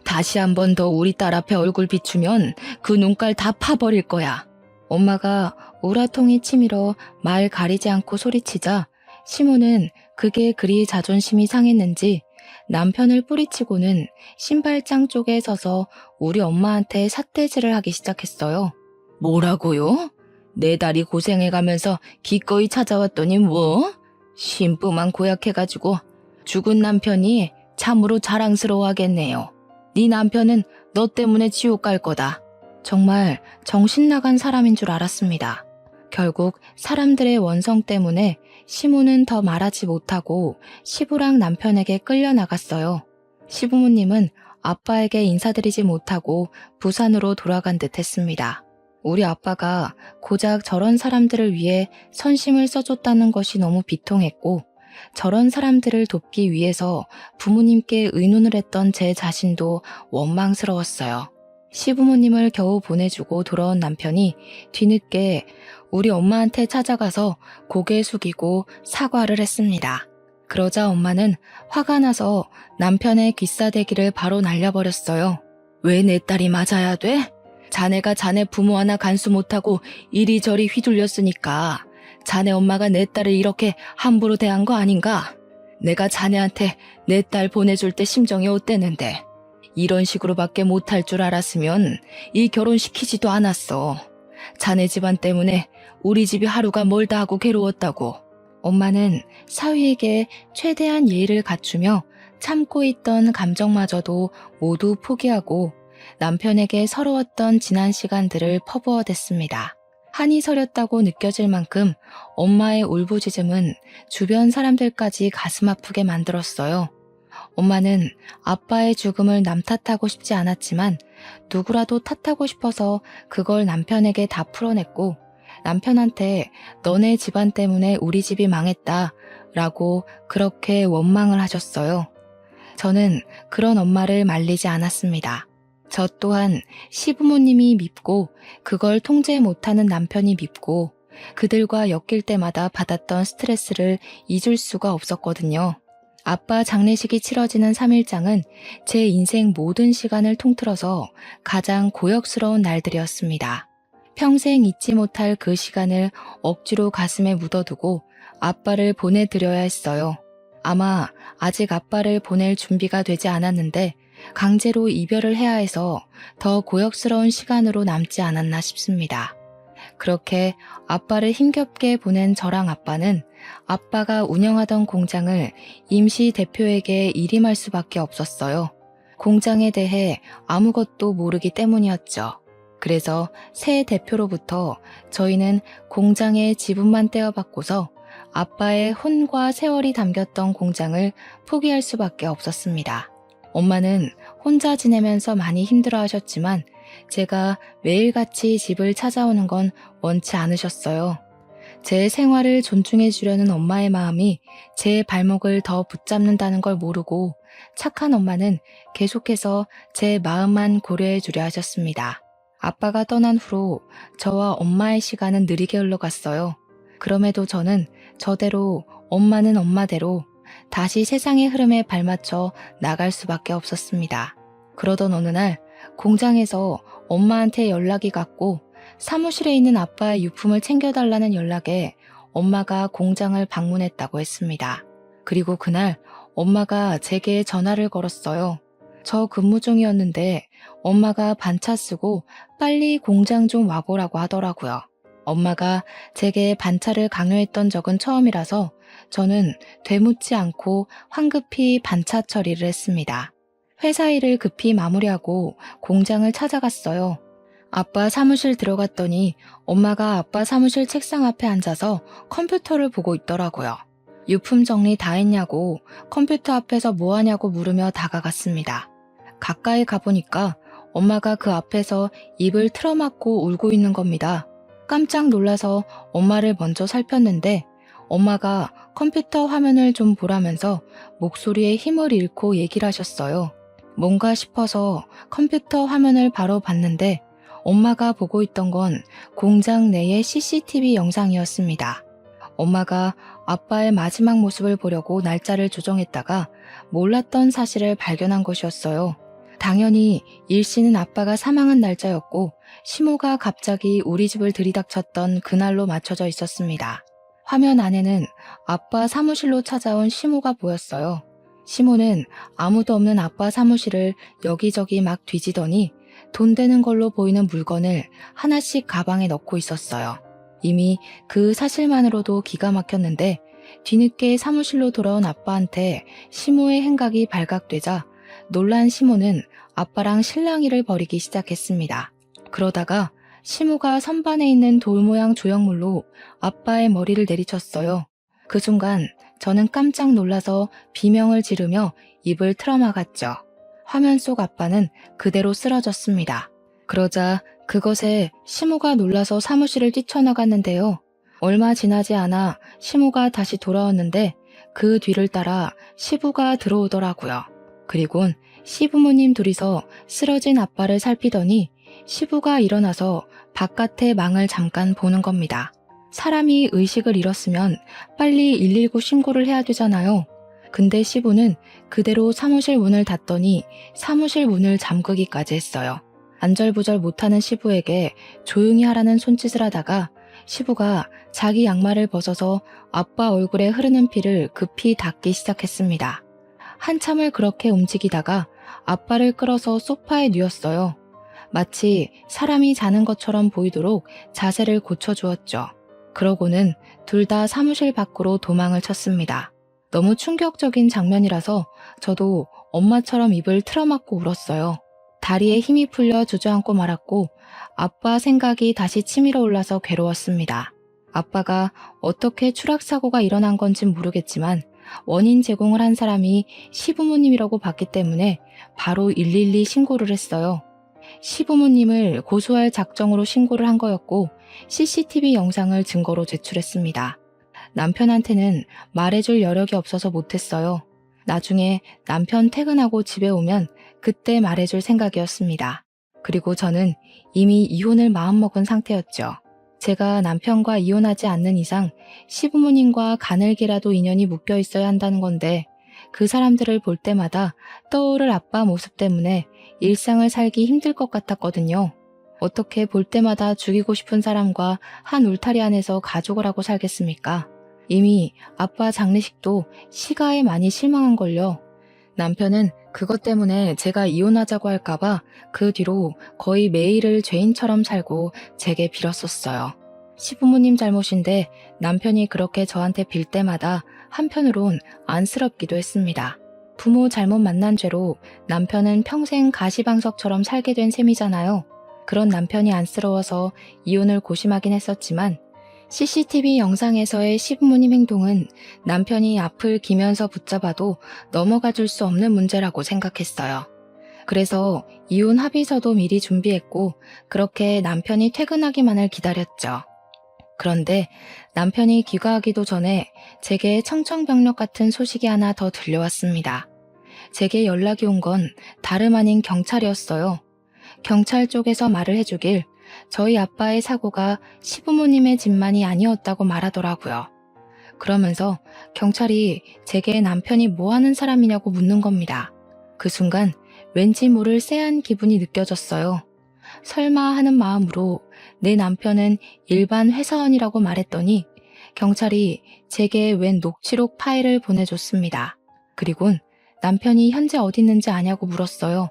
다시 한 번 더 우리 딸 앞에 얼굴 비추면 그 눈깔 다 파버릴 거야. 엄마가 우라통이 치밀어 말 가리지 않고 소리치자 시모는 그게 그리 자존심이 상했는지 남편을 뿌리치고는 신발장 쪽에 서서 우리 엄마한테 삿대질을 하기 시작했어요. 뭐라고요? 내 딸이 고생해가면서 기꺼이 찾아왔더니 뭐? 신부만 고약해가지고 죽은 남편이 참으로 자랑스러워하겠네요. 네 남편은 너 때문에 지옥 갈 거다. 정말 정신 나간 사람인 줄 알았습니다. 결국 사람들의 원성 때문에 시모는 더 말하지 못하고 시부랑 남편에게 끌려나갔어요. 시부모님은 아빠에게 인사드리지 못하고 부산으로 돌아간 듯 했습니다. 우리 아빠가 고작 저런 사람들을 위해 선심을 써줬다는 것이 너무 비통했고 저런 사람들을 돕기 위해서 부모님께 의논을 했던 제 자신도 원망스러웠어요. 시부모님을 겨우 보내주고 돌아온 남편이 뒤늦게 우리 엄마한테 찾아가서 고개 숙이고 사과를 했습니다. 그러자 엄마는 화가 나서 남편의 귀싸대기를 바로 날려버렸어요. 왜 내 딸이 맞아야 돼? 자네가 자네 부모 하나 간수 못하고 이리저리 휘둘렸으니까 자네 엄마가 내 딸을 이렇게 함부로 대한 거 아닌가? 내가 자네한테 내 딸 보내줄 때 심정이 어땠는데 이런 식으로밖에 못할 줄 알았으면 이 결혼시키지도 않았어. 자네 집안 때문에 우리 집이 하루가 멀다 하고 괴로웠다고. 엄마는 사위에게 최대한 예의를 갖추며 참고 있던 감정마저도 모두 포기하고 남편에게 서러웠던 지난 시간들을 퍼부어댔습니다. 한이 서렸다고 느껴질 만큼 엄마의 울부짖음은 주변 사람들까지 가슴 아프게 만들었어요. 엄마는 아빠의 죽음을 남 탓하고 싶지 않았지만 누구라도 탓하고 싶어서 그걸 남편에게 다 풀어냈고 남편한테 너네 집안 때문에 우리 집이 망했다 라고 그렇게 원망을 하셨어요. 저는 그런 엄마를 말리지 않았습니다. 저 또한 시부모님이 밉고 그걸 통제 못하는 남편이 밉고 그들과 엮일 때마다 받았던 스트레스를 잊을 수가 없었거든요. 아빠 장례식이 치러지는 3일장은 제 인생 모든 시간을 통틀어서 가장 고역스러운 날들이었습니다. 평생 잊지 못할 그 시간을 억지로 가슴에 묻어두고 아빠를 보내드려야 했어요. 아마 아직 아빠를 보낼 준비가 되지 않았는데 강제로 이별을 해야 해서 더 고역스러운 시간으로 남지 않았나 싶습니다. 그렇게 아빠를 힘겹게 보낸 저랑 아빠는 아빠가 운영하던 공장을 임시 대표에게 일임할 수밖에 없었어요. 공장에 대해 아무것도 모르기 때문이었죠. 그래서 새 대표로부터 저희는 공장의 지분만 떼어받고서 아빠의 혼과 세월이 담겼던 공장을 포기할 수밖에 없었습니다. 엄마는 혼자 지내면서 많이 힘들어하셨지만 제가 매일같이 집을 찾아오는 건 원치 않으셨어요. 제 생활을 존중해 주려는 엄마의 마음이 제 발목을 더 붙잡는다는 걸 모르고 착한 엄마는 계속해서 제 마음만 고려해 주려 하셨습니다. 아빠가 떠난 후로 저와 엄마의 시간은 느리게 흘러갔어요. 그럼에도 저는 저대로 엄마는 엄마대로 다시 세상의 흐름에 발맞춰 나갈 수밖에 없었습니다. 그러던 어느 날 공장에서 엄마한테 연락이 갔고 사무실에 있는 아빠의 유품을 챙겨달라는 연락에 엄마가 공장을 방문했다고 했습니다. 그리고 그날 엄마가 제게 전화를 걸었어요. 저 근무 중이었는데 엄마가 반차 쓰고 빨리 공장 좀 와보라고 하더라고요. 엄마가 제게 반차를 강요했던 적은 처음이라서 저는 되묻지 않고 황급히 반차 처리를 했습니다. 회사 일을 급히 마무리하고 공장을 찾아갔어요. 아빠 사무실 들어갔더니 엄마가 아빠 사무실 책상 앞에 앉아서 컴퓨터를 보고 있더라고요. 유품 정리 다 했냐고 컴퓨터 앞에서 뭐 하냐고 물으며 다가갔습니다. 가까이 가보니까 엄마가 그 앞에서 입을 틀어막고 울고 있는 겁니다. 깜짝 놀라서 엄마를 먼저 살폈는데 엄마가 컴퓨터 화면을 좀 보라면서 목소리에 힘을 잃고 얘기를 하셨어요. 뭔가 싶어서 컴퓨터 화면을 바로 봤는데 엄마가 보고 있던 건 공장 내의 CCTV 영상이었습니다. 엄마가 아빠의 마지막 모습을 보려고 날짜를 조정했다가 몰랐던 사실을 발견한 것이었어요. 당연히 일씨는 아빠가 사망한 날짜였고 시모가 갑자기 우리 집을 들이닥쳤던 그날로 맞춰져 있었습니다. 화면 안에는 아빠 사무실로 찾아온 시모가 보였어요. 시모는 아무도 없는 아빠 사무실을 여기저기 막 뒤지더니 돈 되는 걸로 보이는 물건을 하나씩 가방에 넣고 있었어요. 이미 그 사실만으로도 기가 막혔는데 뒤늦게 사무실로 돌아온 아빠한테 시모의 행각이 발각되자 놀란 시모는 아빠랑 실랑이를 벌이기 시작했습니다. 그러다가 시모가 선반에 있는 돌 모양 조형물로 아빠의 머리를 내리쳤어요. 그 순간 저는 깜짝 놀라서 비명을 지르며 입을 틀어막았죠. 화면 속 아빠는 그대로 쓰러졌습니다. 그러자 그것에 시모가 놀라서 사무실을 뛰쳐나갔는데요. 얼마 지나지 않아 시모가 다시 돌아왔는데 그 뒤를 따라 시부가 들어오더라고요. 그리곤 시부모님 둘이서 쓰러진 아빠를 살피더니 시부가 일어나서 바깥의 망을 잠깐 보는 겁니다. 사람이 의식을 잃었으면 빨리 119 신고를 해야 되잖아요. 근데 시부는 그대로 사무실 문을 닫더니 사무실 문을 잠그기까지 했어요. 안절부절 못하는 시부에게 조용히 하라는 손짓을 하다가 시부가 자기 양말을 벗어서 아빠 얼굴에 흐르는 피를 급히 닦기 시작했습니다. 한참을 그렇게 움직이다가 아빠를 끌어서 소파에 뉘었어요. 마치 사람이 자는 것처럼 보이도록 자세를 고쳐주었죠. 그러고는 둘 다 사무실 밖으로 도망을 쳤습니다. 너무 충격적인 장면이라서 저도 엄마처럼 입을 틀어막고 울었어요. 다리에 힘이 풀려 주저앉고 말았고 아빠 생각이 다시 치밀어 올라서 괴로웠습니다. 아빠가 어떻게 추락사고가 일어난 건진 모르겠지만 원인 제공을 한 사람이 시부모님이라고 봤기 때문에 바로 112 신고를 했어요. 시부모님을 고소할 작정으로 신고를 한 거였고 CCTV 영상을 증거로 제출했습니다. 남편한테는 말해줄 여력이 없어서 못했어요. 나중에 남편 퇴근하고 집에 오면 그때 말해줄 생각이었습니다. 그리고 저는 이미 이혼을 마음먹은 상태였죠. 제가 남편과 이혼하지 않는 이상 시부모님과 가늘게라도 인연이 묶여 있어야 한다는 건데 그 사람들을 볼 때마다 떠오를 아빠 모습 때문에 일상을 살기 힘들 것 같았거든요. 어떻게 볼 때마다 죽이고 싶은 사람과 한 울타리 안에서 가족을 하고 살겠습니까? 이미 아빠 장례식도 시가에 많이 실망한걸요. 남편은 그것 때문에 제가 이혼하자고 할까봐 그 뒤로 거의 매일을 죄인처럼 살고 제게 빌었었어요. 시부모님 잘못인데 남편이 그렇게 저한테 빌 때마다 한편으론 안쓰럽기도 했습니다. 부모 잘못 만난 죄로 남편은 평생 가시방석처럼 살게 된 셈이잖아요. 그런 남편이 안쓰러워서 이혼을 고심하긴 했었지만 CCTV 영상에서의 시부모님 행동은 남편이 앞을 기면서 붙잡아도 넘어가 줄 수 없는 문제라고 생각했어요. 그래서 이혼 합의서도 미리 준비했고 그렇게 남편이 퇴근하기만을 기다렸죠. 그런데 남편이 귀가하기도 전에 제게 청천벽력 같은 소식이 하나 더 들려왔습니다. 제게 연락이 온 건 다름 아닌 경찰이었어요. 경찰 쪽에서 말을 해주길 저희 아빠의 사고가 시부모님의 짓만이 아니었다고 말하더라고요. 그러면서 경찰이 제게 남편이 뭐 하는 사람이냐고 묻는 겁니다. 그 순간 왠지 모를 쎄한 기분이 느껴졌어요. 설마 하는 마음으로 내 남편은 일반 회사원이라고 말했더니 경찰이 제게 웬 녹취록 파일을 보내줬습니다. 그리곤 남편이 현재 어디 있는지 아냐고 물었어요.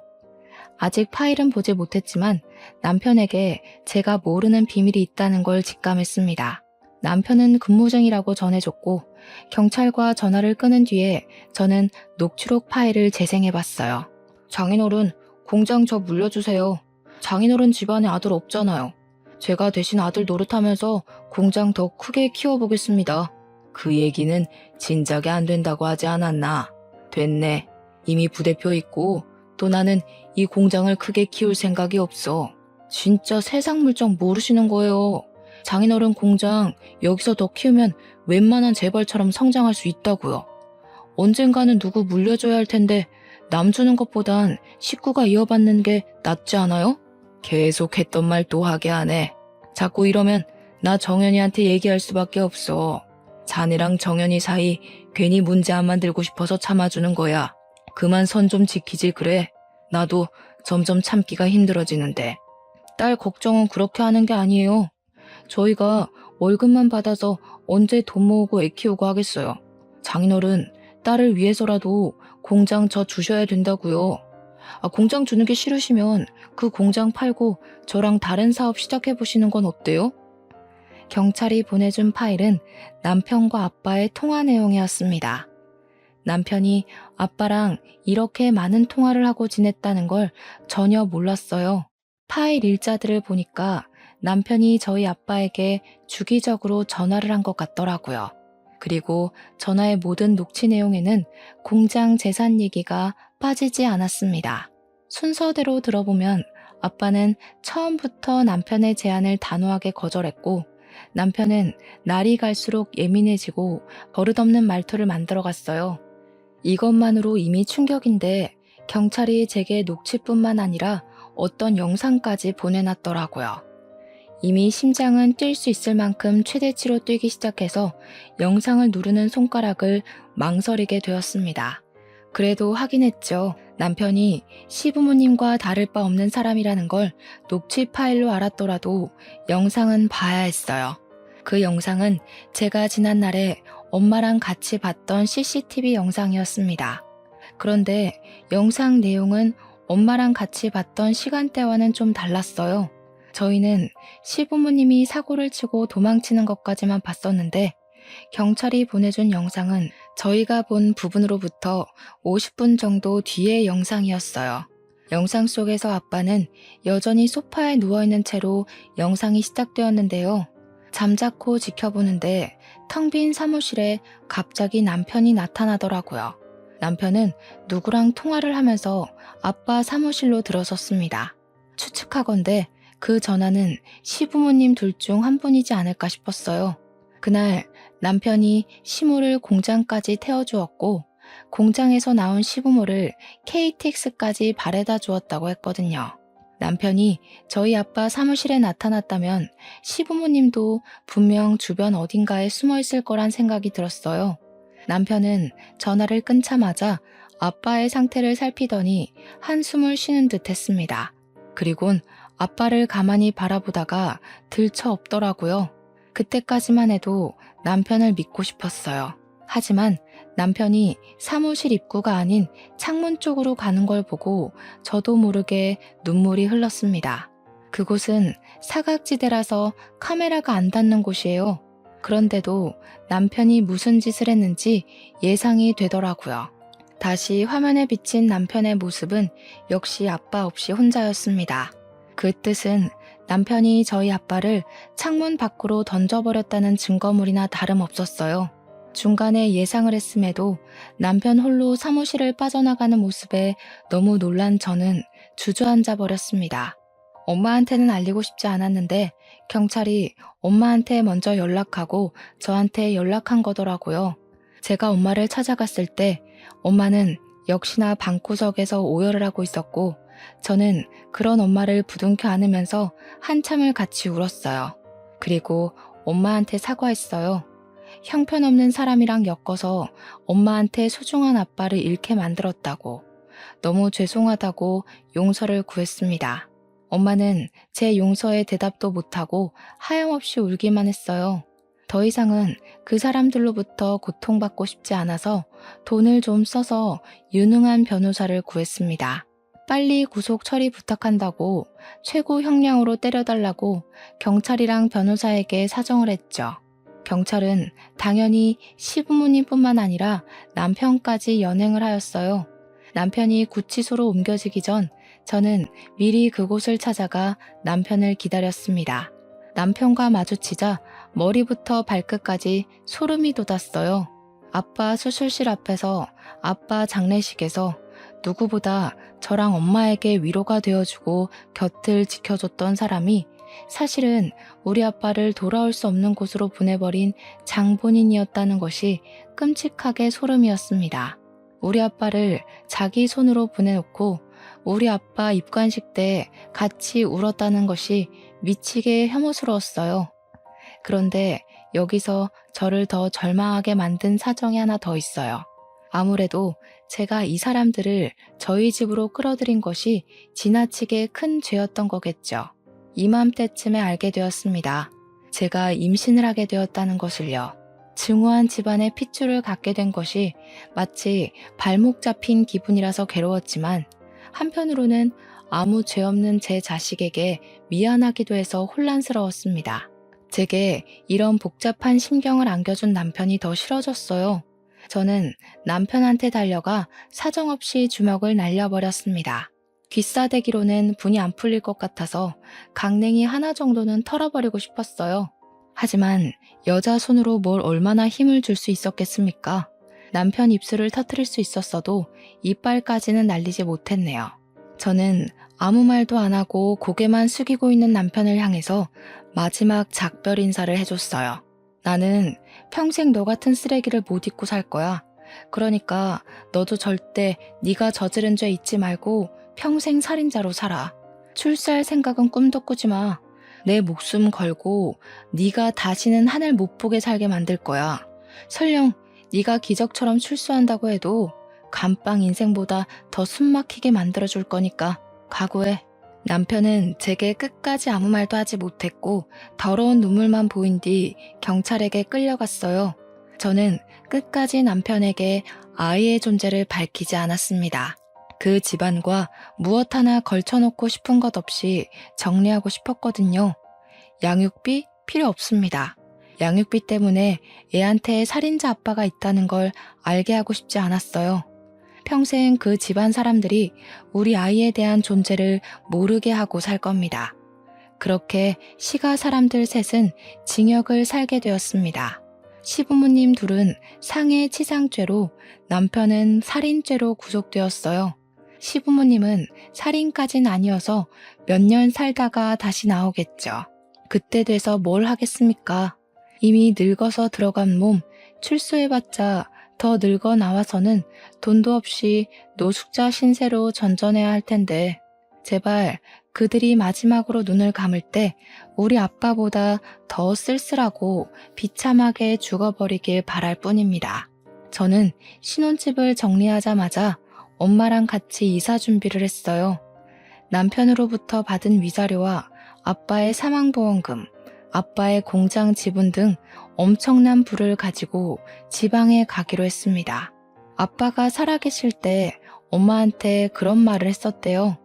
아직 파일은 보지 못했지만 남편에게 제가 모르는 비밀이 있다는 걸 직감했습니다. 남편은 근무 중이라고 전해줬고 경찰과 전화를 끊은 뒤에 저는 녹취록 파일을 재생해봤어요. 장인어른, 공장 저 물려주세요. 장인어른 집안에 아들 없잖아요. 제가 대신 아들 노릇하면서 공장 더 크게 키워보겠습니다. 그 얘기는 진작에 안 된다고 하지 않았나? 됐네. 이미 부대표 있고 또 나는 이 공장을 크게 키울 생각이 없어. 진짜 세상 물정 모르시는 거예요. 장인어른 공장 여기서 더 키우면 웬만한 재벌처럼 성장할 수 있다고요. 언젠가는 누구 물려줘야 할 텐데 남 주는 것보단 식구가 이어받는 게 낫지 않아요? 계속 했던 말 또 하게 하네. 자꾸 이러면 나 정연이한테 얘기할 수밖에 없어. 자네랑 정연이 사이 괜히 문제 안 만들고 싶어서 참아주는 거야. 그만 선 좀 지키지 그래. 나도 점점 참기가 힘들어지는데. 딸 걱정은 그렇게 하는 게 아니에요. 저희가 월급만 받아서 언제 돈 모으고 애 키우고 하겠어요. 장인어른, 딸을 위해서라도 공장 저 주셔야 된다고요. 공장 주는 게 싫으시면 그 공장 팔고 저랑 다른 사업 시작해보시는 건 어때요? 경찰이 보내준 파일은 남편과 아빠의 통화 내용이었습니다. 남편이 아빠랑 이렇게 많은 통화를 하고 지냈다는 걸 전혀 몰랐어요. 파일 일자들을 보니까 남편이 저희 아빠에게 주기적으로 전화를 한 것 같더라고요. 그리고 전화의 모든 녹취 내용에는 공장 재산 얘기가 빠지지 않았습니다. 순서대로 들어보면 아빠는 처음부터 남편의 제안을 단호하게 거절했고 남편은 날이 갈수록 예민해지고 버릇없는 말투를 만들어갔어요. 이것만으로 이미 충격인데 경찰이 제게 녹취뿐만 아니라 어떤 영상까지 보내놨더라고요. 이미 심장은 뛸 수 있을 만큼 최대치로 뛰기 시작해서 영상을 누르는 손가락을 망설이게 되었습니다. 그래도 확인했죠. 남편이 시부모님과 다를 바 없는 사람이라는 걸 녹취 파일로 알았더라도 영상은 봐야 했어요. 그 영상은 제가 지난날에 엄마랑 같이 봤던 CCTV 영상이었습니다. 그런데 영상 내용은 엄마랑 같이 봤던 시간대와는 좀 달랐어요. 저희는 시부모님이 사고를 치고 도망치는 것까지만 봤었는데 경찰이 보내준 영상은 저희가 본 부분으로부터 50분 정도 뒤의 영상이었어요. 영상 속에서 아빠는 여전히 소파에 누워있는 채로 영상이 시작되었는데요. 잠자코 지켜보는데 텅 빈 사무실에 갑자기 남편이 나타나더라고요. 남편은 누구랑 통화를 하면서 아빠 사무실로 들어섰습니다. 추측하건대 그 전화는 시부모님 둘 중 한 분이지 않을까 싶었어요. 그날 남편이 시모를 공장까지 태워주었고 공장에서 나온 시부모를 KTX까지 바래다 주었다고 했거든요. 남편이 저희 아빠 사무실에 나타났다면 시부모님도 분명 주변 어딘가에 숨어 있을 거란 생각이 들었어요. 남편은 전화를 끊자마자 아빠의 상태를 살피더니 한숨을 쉬는 듯 했습니다. 그리곤 아빠를 가만히 바라보다가 들쳐 엎더라고요. 그때까지만 해도 남편을 믿고 싶었어요. 하지만 남편이 사무실 입구가 아닌 창문 쪽으로 가는 걸 보고 저도 모르게 눈물이 흘렀습니다. 그곳은 사각지대라서 카메라가 안 닿는 곳이에요. 그런데도 남편이 무슨 짓을 했는지 예상이 되더라고요. 다시 화면에 비친 남편의 모습은 역시 아빠 없이 혼자였습니다. 그 뜻은 남편이 저희 아빠를 창문 밖으로 던져버렸다는 증거물이나 다름없었어요. 중간에 예상을 했음에도 남편 홀로 사무실을 빠져나가는 모습에 너무 놀란 저는 주저앉아 버렸습니다. 엄마한테는 알리고 싶지 않았는데 경찰이 엄마한테 먼저 연락하고 저한테 연락한 거더라고요. 제가 엄마를 찾아갔을 때 엄마는 역시나 방구석에서 오열을 하고 있었고 저는 그런 엄마를 부둥켜 안으면서 한참을 같이 울었어요. 그리고 엄마한테 사과했어요. 형편없는 사람이랑 엮어서 엄마한테 소중한 아빠를 잃게 만들었다고. 너무 죄송하다고 용서를 구했습니다. 엄마는 제 용서에 대답도 못하고 하염없이 울기만 했어요. 더 이상은 그 사람들로부터 고통받고 싶지 않아서 돈을 좀 써서 유능한 변호사를 구했습니다. 빨리 구속 처리 부탁한다고 최고 형량으로 때려달라고 경찰이랑 변호사에게 사정을 했죠. 경찰은 당연히 시부모님뿐만 아니라 남편까지 연행을 하였어요. 남편이 구치소로 옮겨지기 전 저는 미리 그곳을 찾아가 남편을 기다렸습니다. 남편과 마주치자 머리부터 발끝까지 소름이 돋았어요. 아빠 수술실 앞에서, 아빠 장례식에서 누구보다 저랑 엄마에게 위로가 되어주고 곁을 지켜줬던 사람이 사실은 우리 아빠를 돌아올 수 없는 곳으로 보내버린 장본인이었다는 것이 끔찍하게 소름이었습니다. 우리 아빠를 자기 손으로 보내놓고 우리 아빠 입관식 때 같이 울었다는 것이 미치게 혐오스러웠어요. 그런데 여기서 저를 더 절망하게 만든 사정이 하나 더 있어요. 아무래도 제가 이 사람들을 저희 집으로 끌어들인 것이 지나치게 큰 죄였던 거겠죠. 이맘때쯤에 알게 되었습니다. 제가 임신을 하게 되었다는 것을요. 증오한 집안의 핏줄을 갖게 된 것이 마치 발목 잡힌 기분이라서 괴로웠지만 한편으로는 아무 죄 없는 제 자식에게 미안하기도 해서 혼란스러웠습니다. 제게 이런 복잡한 심경을 안겨준 남편이 더 싫어졌어요. 저는 남편한테 달려가 사정없이 주먹을 날려버렸습니다. 귀싸대기로는 분이 안 풀릴 것 같아서 강냉이 하나 정도는 털어버리고 싶었어요. 하지만 여자 손으로 뭘 얼마나 힘을 줄 수 있었겠습니까? 남편 입술을 터뜨릴 수 있었어도 이빨까지는 날리지 못했네요. 저는 아무 말도 안 하고 고개만 숙이고 있는 남편을 향해서 마지막 작별 인사를 해줬어요. 나는 평생 너 같은 쓰레기를 못 잊고 살 거야. 그러니까 너도 절대 네가 저지른 죄 잊지 말고 평생 살인자로 살아. 출세할 생각은 꿈도 꾸지 마. 내 목숨 걸고 네가 다시는 하늘 못 보게 살게 만들 거야. 설령 네가 기적처럼 출소한다고 해도 감빵 인생보다 더 숨막히게 만들어줄 거니까 각오해. 남편은 제게 끝까지 아무 말도 하지 못했고 더러운 눈물만 보인 뒤 경찰에게 끌려갔어요. 저는 끝까지 남편에게 아이의 존재를 밝히지 않았습니다. 그 집안과 무엇 하나 걸쳐놓고 싶은 것 없이 정리하고 싶었거든요. 양육비 필요 없습니다. 양육비 때문에 애한테 살인자 아빠가 있다는 걸 알게 하고 싶지 않았어요. 평생 그 집안 사람들이 우리 아이에 대한 존재를 모르게 하고 살 겁니다. 그렇게 시가 사람들 셋은 징역을 살게 되었습니다. 시부모님 둘은 상해치상죄로, 남편은 살인죄로 구속되었어요. 시부모님은 살인까진 아니어서 몇 년 살다가 다시 나오겠죠. 그때 돼서 뭘 하겠습니까? 이미 늙어서 들어간 몸, 출소해봤자 더 늙어 나와서는 돈도 없이 노숙자 신세로 전전해야 할 텐데 제발 그들이 마지막으로 눈을 감을 때 우리 아빠보다 더 쓸쓸하고 비참하게 죽어버리길 바랄 뿐입니다. 저는 신혼집을 정리하자마자 엄마랑 같이 이사 준비를 했어요. 남편으로부터 받은 위자료와 아빠의 사망보험금, 아빠의 공장 지분 등 엄청난 부를 가지고 지방에 가기로 했습니다. 아빠가 살아계실 때 엄마한테 그런 말을 했었대요.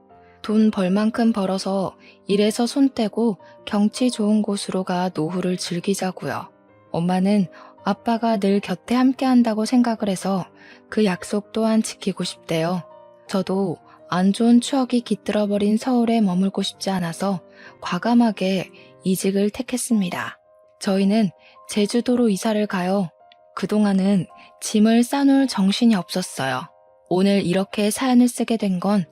돈 벌 만큼 벌어서 일에서 손 떼고 경치 좋은 곳으로 가 노후를 즐기자고요. 엄마는 아빠가 늘 곁에 함께 한다고 생각을 해서 그 약속 또한 지키고 싶대요. 저도 안 좋은 추억이 깃들어버린 서울에 머물고 싶지 않아서 과감하게 이직을 택했습니다. 저희는 제주도로 이사를 가요. 그동안은 짐을 싸놓을 정신이 없었어요. 오늘 이렇게 사연을 쓰게 된 건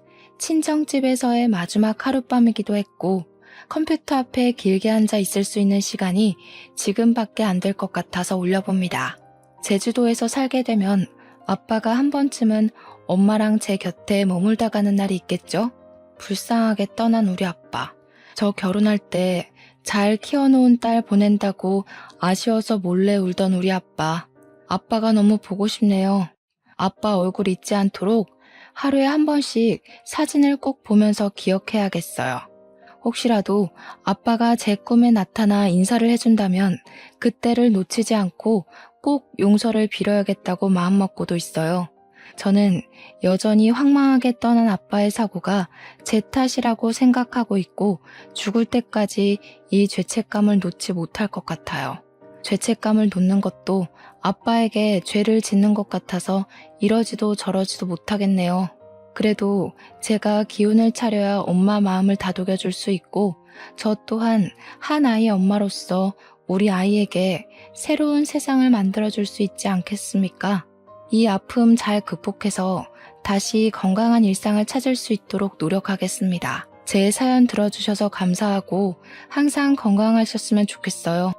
친정집에서의 마지막 하룻밤이기도 했고 컴퓨터 앞에 길게 앉아 있을 수 있는 시간이 지금밖에 안 될 것 같아서 올려봅니다. 제주도에서 살게 되면 아빠가 한 번쯤은 엄마랑 제 곁에 머물다 가는 날이 있겠죠? 불쌍하게 떠난 우리 아빠. 저 결혼할 때 잘 키워놓은 딸 보낸다고 아쉬워서 몰래 울던 우리 아빠. 아빠가 너무 보고 싶네요. 아빠 얼굴 잊지 않도록 하루에 한 번씩 사진을 꼭 보면서 기억해야겠어요. 혹시라도 아빠가 제 꿈에 나타나 인사를 해준다면 그때를 놓치지 않고 꼭 용서를 빌어야겠다고 마음먹고도 있어요. 저는 여전히 황망하게 떠난 아빠의 사고가 제 탓이라고 생각하고 있고 죽을 때까지 이 죄책감을 놓지 못할 것 같아요. 죄책감을 놓는 것도 아빠에게 죄를 짓는 것 같아서 이러지도 저러지도 못하겠네요. 그래도 제가 기운을 차려야 엄마 마음을 다독여 줄 수 있고 저 또한 한 아이의 엄마로서 우리 아이에게 새로운 세상을 만들어 줄 수 있지 않겠습니까? 이 아픔 잘 극복해서 다시 건강한 일상을 찾을 수 있도록 노력하겠습니다. 제 사연 들어주셔서 감사하고 항상 건강하셨으면 좋겠어요.